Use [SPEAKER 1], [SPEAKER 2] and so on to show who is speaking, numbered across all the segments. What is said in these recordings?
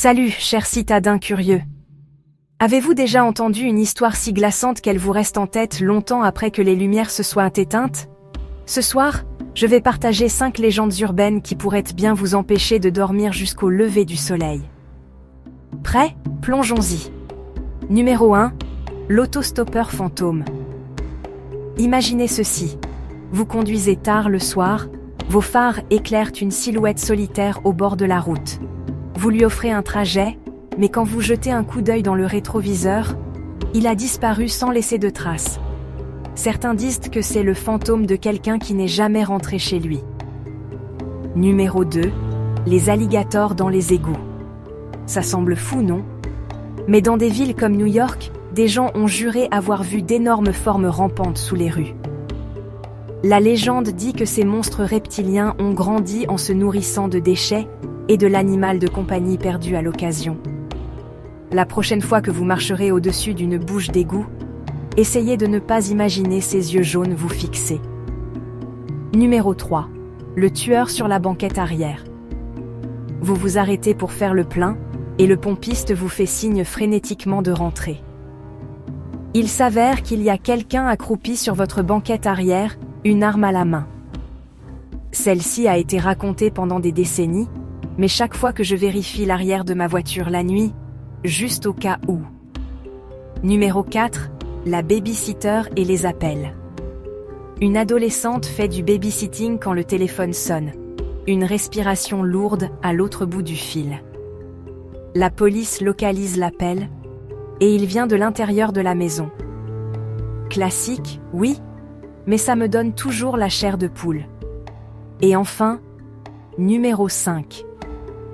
[SPEAKER 1] Salut, chers citadins curieux. Avez-vous déjà entendu une histoire si glaçante qu'elle vous reste en tête longtemps après que les lumières se soient éteintes? Ce soir, je vais partager 5 légendes urbaines qui pourraient bien vous empêcher de dormir jusqu'au lever du soleil. Prêts? Plongeons-y. Numéro 1. L'autostoppeur fantôme. Imaginez ceci. Vous conduisez tard le soir, vos phares éclairent une silhouette solitaire au bord de la route. Vous lui offrez un trajet, mais quand vous jetez un coup d'œil dans le rétroviseur, il a disparu sans laisser de traces. Certains disent que c'est le fantôme de quelqu'un qui n'est jamais rentré chez lui. Numéro 2. Les alligators dans les égouts. Ça semble fou, non? Mais dans des villes comme New York, des gens ont juré avoir vu d'énormes formes rampantes sous les rues. La légende dit que ces monstres reptiliens ont grandi en se nourrissant de déchets et de l'animal de compagnie perdu à l'occasion. La prochaine fois que vous marcherez au-dessus d'une bouche d'égout, essayez de ne pas imaginer ces yeux jaunes vous fixer. Numéro 3. Le tueur sur la banquette arrière. Vous vous arrêtez pour faire le plein, et le pompiste vous fait signe frénétiquement de rentrer. Il s'avère qu'il y a quelqu'un accroupi sur votre banquette arrière, une arme à la main. Celle-ci a été racontée pendant des décennies, mais chaque fois que je vérifie l'arrière de ma voiture la nuit, juste au cas où. Numéro 4. La babysitter et les appels. Une adolescente fait du babysitting quand le téléphone sonne. Une respiration lourde à l'autre bout du fil. La police localise l'appel, et il vient de l'intérieur de la maison. Classique, oui, mais ça me donne toujours la chair de poule. Et enfin, numéro 5.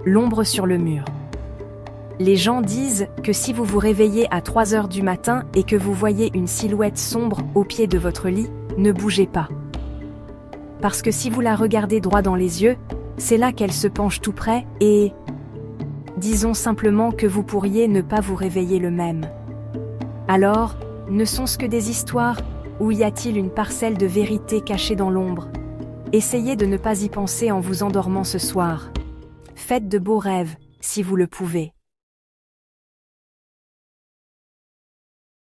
[SPEAKER 1] L'ombre sur le mur. Les gens disent que si vous vous réveillez à 3 heures du matin et que vous voyez une silhouette sombre au pied de votre lit, ne bougez pas. Parce que si vous la regardez droit dans les yeux, c'est là qu'elle se penche tout près et... disons simplement que vous pourriez ne pas vous réveiller le même. Alors, ne sont-ce que des histoires, ou y a-t-il une parcelle de vérité cachée dans l'ombre? Essayez de ne pas y penser en vous endormant ce soir. Faites de beaux rêves, si vous le pouvez.